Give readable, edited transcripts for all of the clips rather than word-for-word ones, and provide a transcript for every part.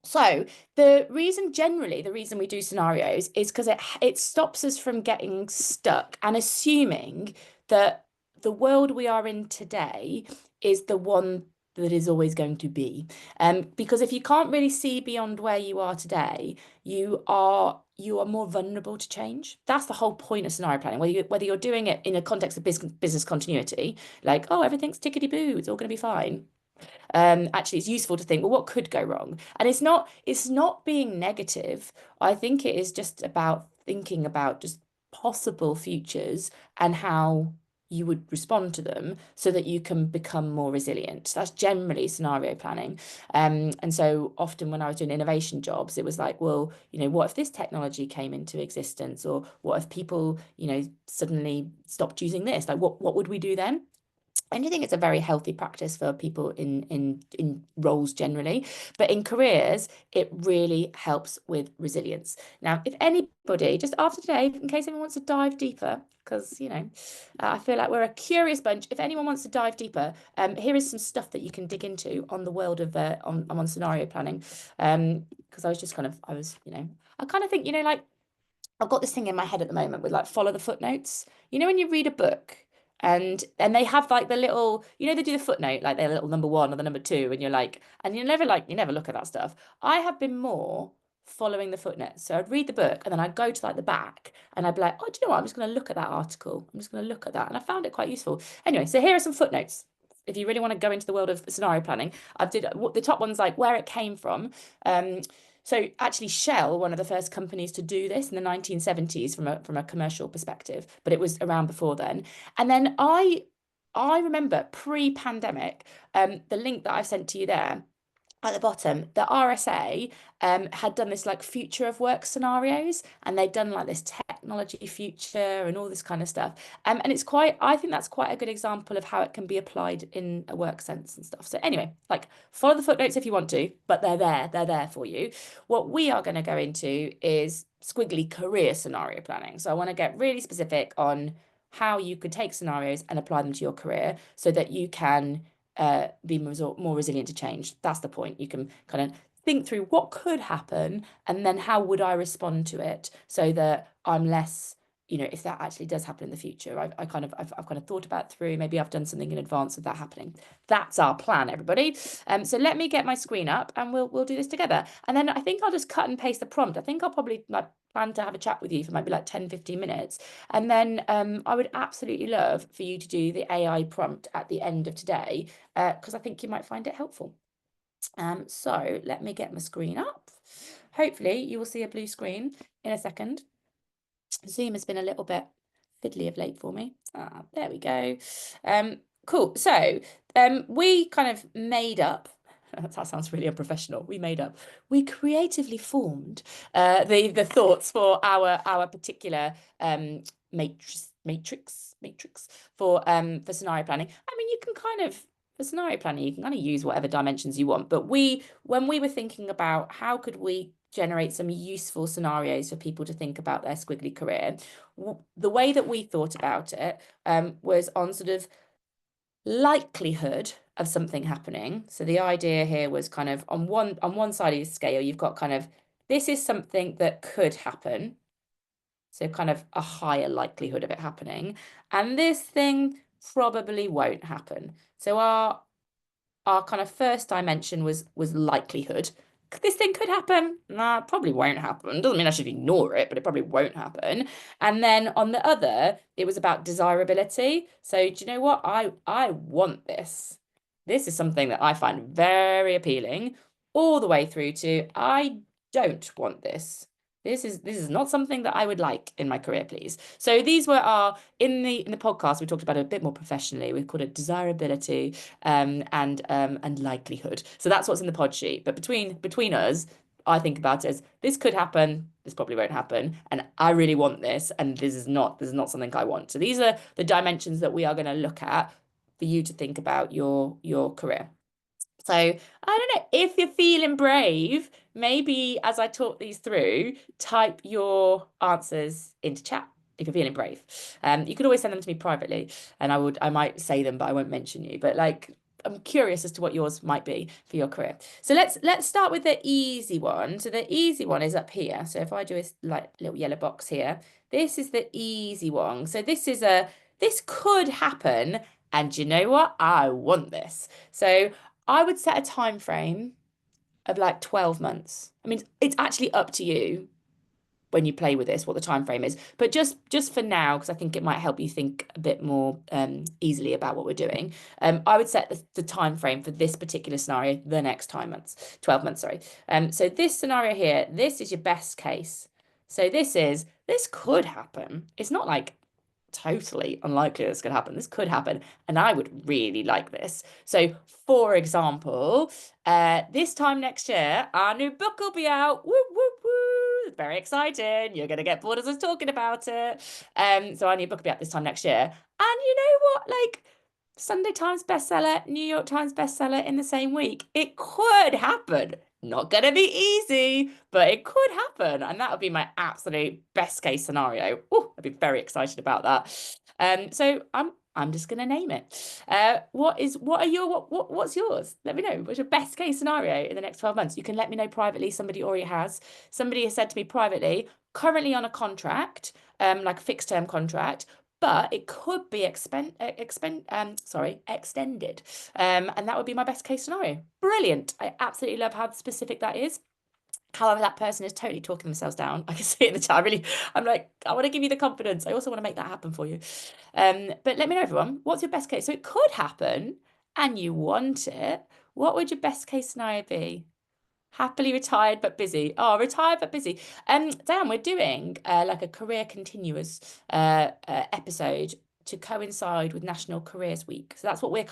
So the reason we do scenarios is because it stops us from getting stuck and assuming that the world we are in today is the one that is always going to be. Because if you can't really see beyond where you are today, you are more vulnerable to change. That's the whole point of scenario planning. Whether you're doing it in a context of business continuity, like, oh, everything's tickety-boo, it's all going to be fine. Actually it's useful to think, well, what could go wrong? And it's not being negative. I think it is just about thinking about just possible futures and how you would respond to them so that you can become more resilient. That's generally scenario planning. And so often when I was doing innovation jobs, it was like, well, what if this technology came into existence? Or what if people, suddenly stopped using this? Like, what would we do then? And I think it's a very healthy practice for people in roles generally, but in careers, it really helps with resilience. Now, if anybody, just after today, in case anyone wants to dive deeper, because I feel like we're a curious bunch. If anyone wants to dive deeper, here is some stuff that you can dig into on the world of on scenario planning. Because I kind of think, like I've got this thing in my head at the moment with like follow the footnotes. When you read a book and they have like the little, they do the footnote, like their little number one or the number two, and you're like, and you never look at that stuff. I have been more following the footnotes. So I'd read the book and then I'd go to like the back and I'd be like, oh, do you know what? I'm just going to look at that article. I'm just going to look at that. And I found it quite useful. Anyway, so here are some footnotes. If you really want to go into the world of scenario planning, I've did the top one's like where it came from. Um, so actually, Shell, one of the first companies to do this in the 1970s from a commercial perspective, but it was around before then. And then I remember pre-pandemic, the link that I've sent to you there at the bottom, the RSA had done this like future of work scenarios, and they'd done like this technology future and all this kind of stuff. And I think that's quite a good example of how it can be applied in a work sense and stuff. So anyway, like follow the footnotes if you want to, but they're there for you. What we are going to go into is squiggly career scenario planning. So I want to get really specific on how you could take scenarios and apply them to your career so that you can be more resilient to change. That's the point. You can kind of think through what could happen and then how would I respond to it so that I'm less, if that actually does happen in the future, I've kind of thought about through, maybe I've done something in advance of that happening. That's our plan, everybody. So let me get my screen up and we'll do this together. And then I think I'll just cut and paste the prompt. I think I'll probably like plan to have a chat with you for maybe like 10-15 minutes. And then I would absolutely love for you to do the AI prompt at the end of today because I think you might find it helpful. So let me get my screen up. Hopefully you will see a blue screen in a second. Zoom has been a little bit fiddly of late for me. There we go. Cool. So we kind of made up. That sounds really unprofessional. We creatively formed the thoughts for our particular matrix for scenario planning. I mean, you can kind of for scenario planning, you can kind of use whatever dimensions you want. But when we were thinking about how could we generate some useful scenarios for people to think about their squiggly career, the way that we thought about it was on sort of likelihood of something happening. So the idea here was kind of on one side of the scale, you've got kind of this is something that could happen. So kind of a higher likelihood of it happening. And this thing probably won't happen. So our kind of first dimension was likelihood. This thing could happen. Nah, probably won't happen. Doesn't mean I should ignore it, but it probably won't happen. And then on the other, it was about desirability. So do you know what? I want this. This is something that I find very appealing, all the way through to I don't want this. This is not something that I would like in my career, please. So these were our in the podcast we talked about it a bit more professionally. We called it desirability and likelihood. So that's what's in the pod sheet. But between us, I think about it as this could happen, this probably won't happen, and I really want this, and this is not something I want. So these are the dimensions that we are going to look at for you to think about your career. So I don't know if you're feeling brave, maybe as I talk these through, type your answers into chat if you're feeling brave. You could always send them to me privately and I might say them, but I won't mention you. But like I'm curious as to what yours might be for your career. So let's start with the easy one. So the easy one is up here. So if I do a like little yellow box here, this is the easy one. So this could happen, and you know what? I want this. So I would set a time frame of like 12 months. I mean, it's actually up to you when you play with this what the time frame is, but just for now, because I think it might help you think a bit more easily about what we're doing, I would set the time frame for this particular scenario the next 12 months, sorry. So this scenario here, this is your best case. So this could happen. It's not like totally unlikely it's going to happen. This could happen, and I would really like this. So for example, this time next year our new book will be out. Woo, woo, woo. Very exciting. You're going to get bored as I was talking about it. So our new book will be out this time next year, and you know what, like Sunday Times bestseller, New York Times bestseller in the same week. It could happen. Not going to be easy, but it could happen. And that would be my absolute best case scenario. Oh, I'd be very excited about that. So I'm just going to name it. What's yours? Let me know. What's your best case scenario in the next 12 months? You can let me know privately. Somebody already has. Somebody has said to me privately, currently on a contract, like a fixed term contract, but it could be extended. And that would be my best case scenario. Brilliant. I absolutely love how specific that is. However, that person is totally talking themselves down. I can see it in the chat. I'm like, I want to give you the confidence. I also want to make that happen for you. But let me know, everyone, what's your best case? So it could happen and you want it. What would your best case scenario be? Happily retired but busy. Oh, retired but busy. Dan, we're doing like a career continuous episode to coincide with National Careers Week. So that's what we're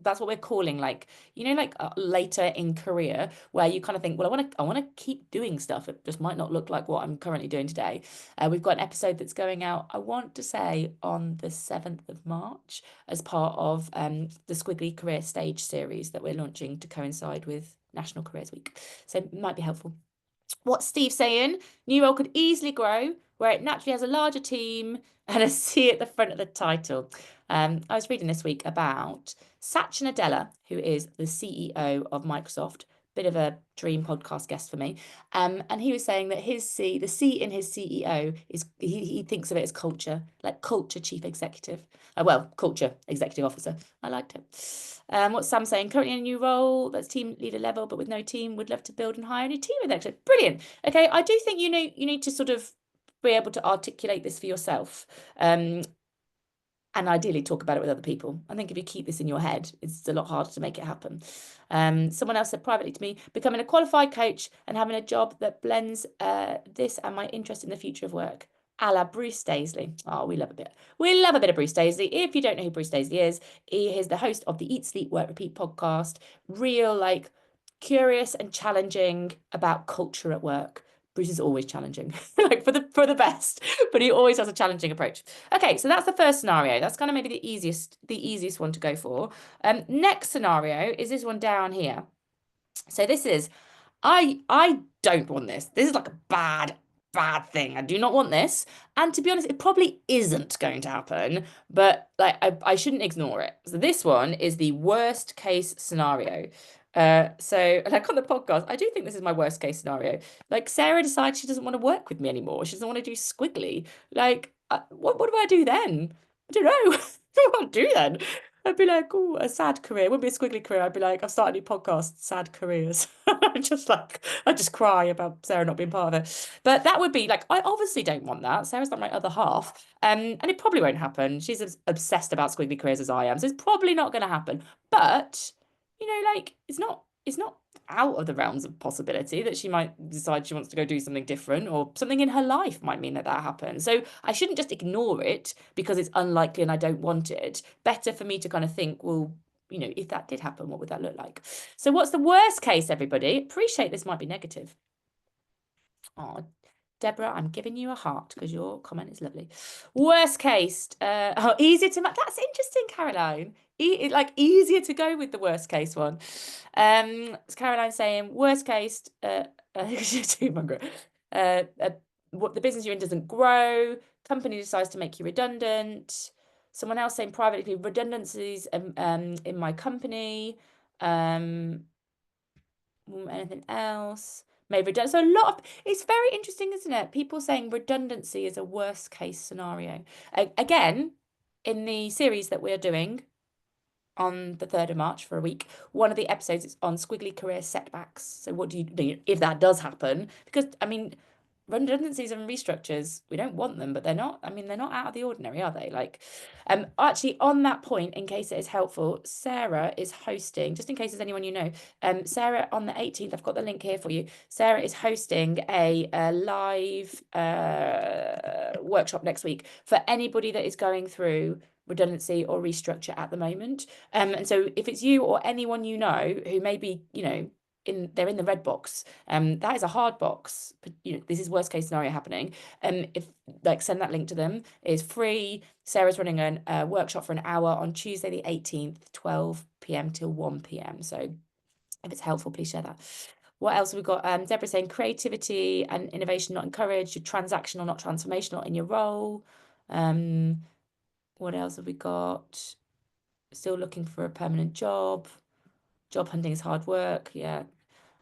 that's what we're calling, like, you know, like later in career, where you kind of think, well, I want to keep doing stuff. It just might not look like what I'm currently doing today. We've got an episode that's going out, I want to say, on the 7th of March as part of the Squiggly Career Stage series that we're launching to coincide with National Careers Week. So it might be helpful. What's Steve saying? New role could easily grow where it naturally has a larger team and a C at the front of the title. I was reading this week about Satya Nadella, who is the CEO of Microsoft, bit of a dream podcast guest for me. And he was saying that the C in his CEO is, he thinks of it as culture, like culture chief executive. Culture executive officer. I liked it. What's Sam saying? Currently in a new role that's team leader level, but with no team, would love to build and hire a new team with actually. Brilliant. Okay, I do think you need to sort of be able to articulate this for yourself. And ideally talk about it with other people. I think if you keep this in your head, it's a lot harder to make it happen. Someone else said privately to me, becoming a qualified coach and having a job that blends this and my interest in the future of work. A la Bruce Daisley. Oh, we love a bit. We love a bit of Bruce Daisley. If you don't know who Bruce Daisley is, he is the host of the Eat, Sleep, Work, Repeat podcast. Real, like, curious and challenging about culture at work. Bruce is always challenging, like for the best, but he always has a challenging approach. Okay, so that's the first scenario. That's kind of maybe the easiest one to go for. Next scenario is this one down here. So this is, I don't want this. This is like a bad thing. I do not want this. And to be honest, it probably isn't going to happen, but like I shouldn't ignore it. So this one is the worst case scenario. So like on the podcast, I do think this is my worst case scenario. Like Sarah decides she doesn't want to work with me anymore. She doesn't want to do Squiggly. Like, what do I do then? I don't know. What do I do then? I'd be like, oh, a sad career. It wouldn't be a squiggly career. I'd be like, I've started a new podcast, Sad Careers. I just cry about Sarah not being part of it. But that would be like, I obviously don't want that. Sarah's not my other half. And it probably won't happen. She's as obsessed about squiggly careers as I am. So it's probably not going to happen. But, you know, like, it's not out of the realms of possibility that she might decide she wants to go do something different, or something in her life might mean that happens. So I shouldn't just ignore it because it's unlikely and I don't want it. Better for me to kind of think, well, you know, if that did happen, what would that look like? So what's the worst case, everybody? Appreciate this might be negative. Oh, Deborah, I'm giving you a heart because your comment is lovely. Worst case, easier to that's interesting, Caroline. Like easier to go with the worst case one. Caroline saying worst case, what the business you're in doesn't grow, company decides to make you redundant. Someone else saying privately, redundancies in my company. Anything else? Maybe redundant. So a lot of, it's very interesting, isn't it? People saying redundancy is a worst case scenario. Again, in the series that we're doing on the 3rd of March for a week, one of the episodes is on squiggly career setbacks. So what do you do if that does happen? Because I mean, redundancies and restructures, we don't want them, but they're not, I mean, they're not out of the ordinary, are they? Like, actually, on that point, in case it is helpful, Sarah is hosting, just in case there's anyone you know, Sarah, on the 18th, I've got the link here for you. Sarah is hosting a live workshop next week for anybody that is going through redundancy or restructure at the moment. And so if it's you or anyone you know who maybe, you know, they're in the red box, that is a hard box, but you know, this is worst case scenario happening. If like, send that link to them. It's free. Sarah's running a workshop for an hour on Tuesday the 18th, 12 p.m. till 1 p.m. So if it's helpful, please share that. What else have we got? Deborah saying creativity and innovation not encouraged, you're transactional, not transformational in your role. What else have we got? Still looking for a permanent job. Job hunting is hard work. Yeah.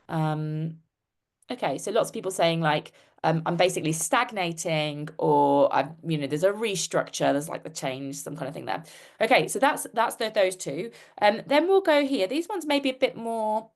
Okay, so lots of people saying like, I'm basically stagnating, or you know, there's a restructure, there's like the change, some kind of thing there. Okay, so that's those two. Then we'll go here. These ones may be a bit more,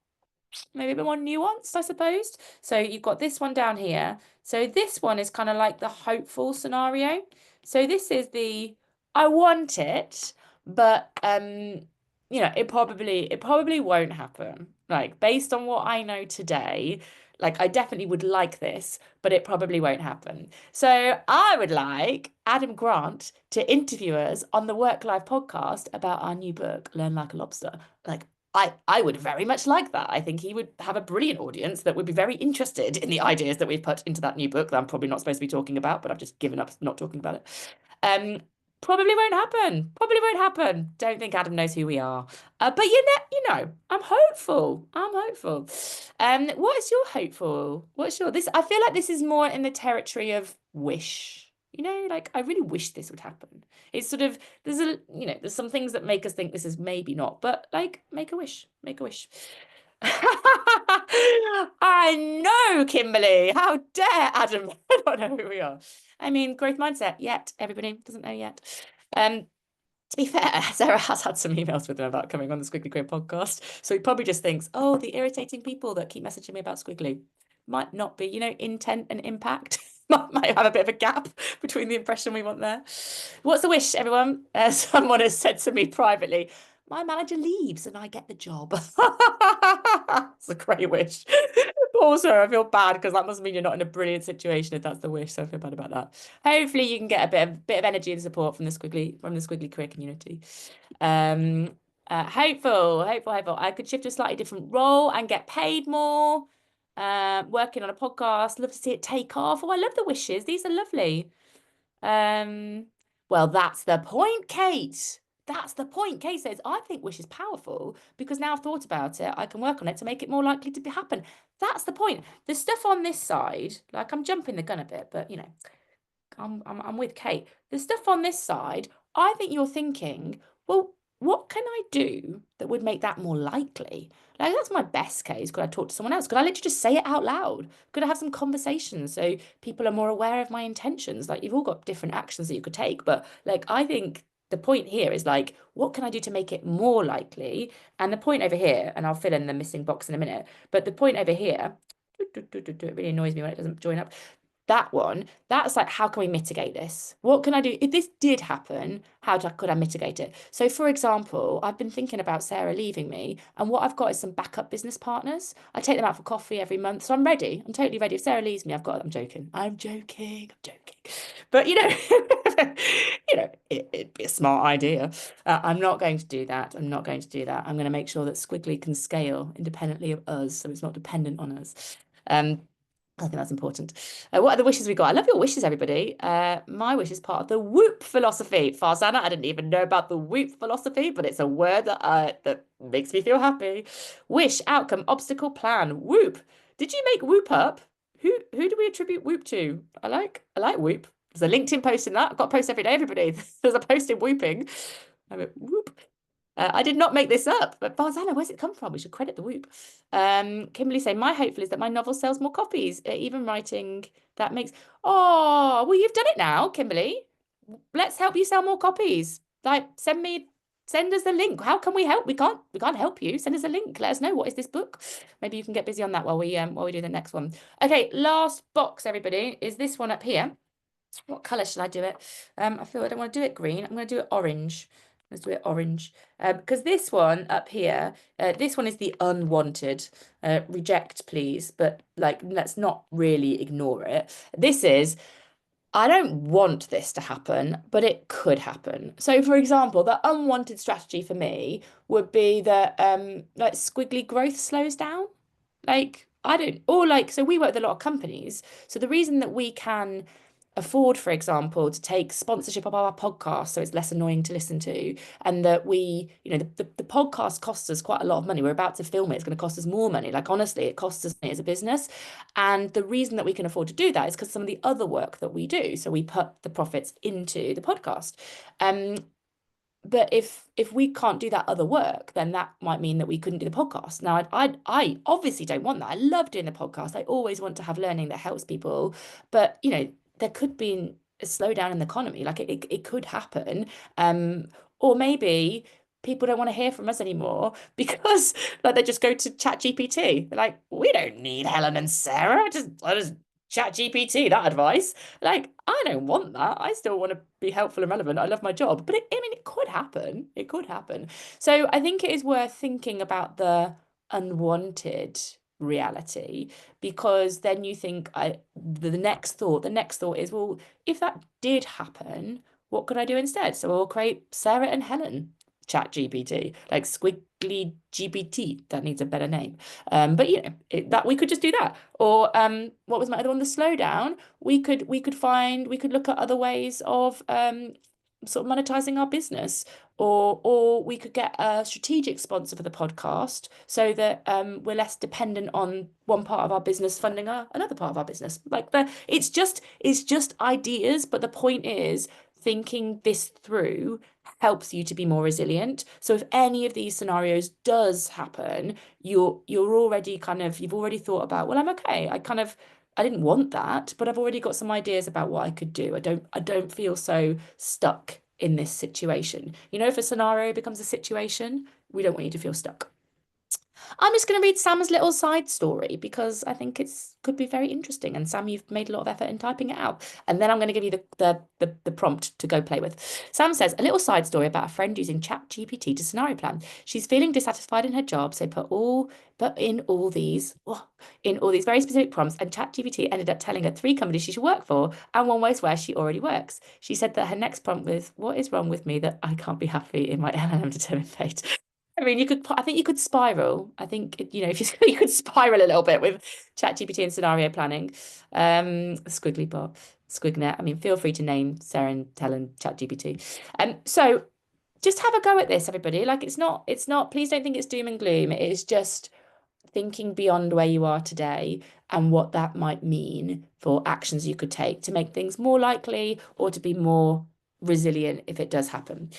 maybe a bit more nuanced, I suppose. So you've got this one down here. So this one is kind of like the hopeful scenario. So this is the, I want it, but you know, it probably won't happen. Like, based on what I know today, like, I definitely would like this, but it probably won't happen. So I would like Adam Grant to interview us on the Work Life podcast about our new book, Learn Like a Lobster. Like, I would very much like that. I think he would have a brilliant audience that would be very interested in the ideas that we've put into that new book that I'm probably not supposed to be talking about, but I've just given up not talking about it. Probably won't happen. Probably won't happen. Don't think Adam knows who we are. But you know, I'm hopeful. I'm hopeful. What is your hopeful? What's your this? I feel like this is more in the territory of wish. You know, like, I really wish this would happen. It's sort of, there's some things that make us think this is maybe not, but like, make a wish, make a wish. I know, Kimberly. How dare Adam not know who we are? I mean, growth mindset, yet. Everybody doesn't know yet. To be fair, Sarah has had some emails with him about coming on the Squiggly Queer podcast. So he probably just thinks, oh, the irritating people that keep messaging me about Squiggly. Might not be, you know, intent and impact. Might have a bit of a gap between the impression we want there. What's the wish, everyone? Someone has said to me privately, my manager leaves and I get the job. It's a great wish. But also, I feel bad because that must mean you're not in a brilliant situation if that's the wish. So I feel bad about that. Hopefully, you can get a bit of energy and support from the Squiggly Career community. Hopeful. I could shift to a slightly different role and get paid more. Working on a podcast. Love to see it take off. Oh, I love the wishes. These are lovely. Well, that's the point, Kate. That's the point. Kate says, I think wish is powerful because now I've thought about it, I can work on it to make it more likely to happen. That's the point. The stuff on this side, like, I'm jumping the gun a bit, but you know, I'm with Kate. The stuff on this side, I think you're thinking, well, what can I do that would make that more likely? Like, that's my best case. Could I talk to someone else? Could I literally just say it out loud? Could I have some conversations so people are more aware of my intentions? Like, you've all got different actions that you could take, but like, I think the point here is like, what can I do to make it more likely? And the point over here, and I'll fill in the missing box in a minute, but the point over here, it really annoys me when it doesn't join up. That one, that's like, how can we mitigate this? What can I do? If this did happen, could I mitigate it? So, for example, I've been thinking about Sarah leaving me, and what I've got is some backup business partners. I take them out for coffee every month, so I'm ready. I'm totally ready. If Sarah leaves me, I'm joking. But you know, it'd be a smart idea. I'm not going to do that. I'm going to make sure that Squiggly can scale independently of us, so it's not dependent on us. I think that's important. What are the wishes we got? I love your wishes, everybody. My wish is part of the Whoop philosophy. Farzana, I didn't even know about the Whoop philosophy, but it's a word that makes me feel happy. Wish, outcome, obstacle, plan. Whoop. Did you make Whoop up? Who do we attribute Whoop to? I like Whoop. There's a LinkedIn post in that. I've got a post every day, everybody. There's a post in Whooping. I went, whoop. I did not make this up, but Barzana, where's it come from? We should credit the Whoop. Kimberly saying, my hopeful is that my novel sells more copies. Even writing that makes... Oh, well, you've done it now, Kimberly. Let's help you sell more copies. Like, send us the link. How can we help? We can't help you. Send us a link. Let us know, what is this book? Maybe you can get busy on that while we do the next one. Okay, last box, everybody, is this one up here. What colour should I do it? I feel I don't want to do it green. I'm going to do it orange. Let's do it orange. Because this one up here, this one is the unwanted. Reject, please. But like, let's not really ignore it. This is, I don't want this to happen, but it could happen. So, for example, the unwanted strategy for me would be that like squiggly growth slows down. Like, I don't, or like, so we work with a lot of companies. So the reason that we can afford, for example, to take sponsorship of our podcast so it's less annoying to listen to, and that we, you know, the podcast costs us quite a lot of money. We're about to film it, it's going to cost us more money. Like, honestly, it costs us money as a business. And the reason that we can afford to do that is because some of the other work that we do. So we put the profits into the podcast. But if we can't do that other work, then that might mean that we couldn't do the podcast. Now, I obviously don't want that. I love doing the podcast. I always want to have learning that helps people. But, you know, there could be a slowdown in the economy. Like, it could happen. Or maybe people don't want to hear from us anymore because like they just go to ChatGPT. They're like, we don't need Helen and Sarah. I just ChatGPT that advice. Like, I don't want that. I still want to be helpful and relevant. I love my job, but I mean, it could happen. It could happen. So I think it is worth thinking about the unwanted reality, because then you think the next thought is, well, if that did happen, what could I do instead? So I'll create Sarah and Helen ChatGPT, like Squiggly GPT. That needs a better name. But you know, that we could just do that. Or what was my other one? The slowdown. We could look at other ways of sort of monetizing our business, or we could get a strategic sponsor for the podcast so that we're less dependent on one part of our business funding another part of our business. Like, it's just ideas, but the point is, thinking this through helps you to be more resilient. So if any of these scenarios does happen, you're already you've already thought about, well, I'm okay. I didn't want that, but I've already got some ideas about what I could do. I don't feel so stuck in this situation. You know, if a scenario becomes a situation, we don't want you to feel stuck. I'm just going to read Sam's little side story because I think could be very interesting. And Sam, you've made a lot of effort in typing it out. And then I'm going to give you the prompt to go play with. Sam says, a little side story about a friend using ChatGPT to scenario plan. She's feeling dissatisfied in her job, so in all these very specific prompts, and ChatGPT ended up telling her 3 companies she should work for and one place where she already works. She said that her next prompt was, what is wrong with me that I can't be happy in my LLM determined fate? I mean, I think you could spiral. I think, you know, if you could spiral a little bit with ChatGPT and scenario planning. Squiggly bot, Squignet. I mean, feel free to name Sarah and Helen ChatGPT. So just have a go at this, everybody. Like, it's not, please don't think it's doom and gloom. It is just thinking beyond where you are today and what that might mean for actions you could take to make things more likely or to be more resilient if it does happen.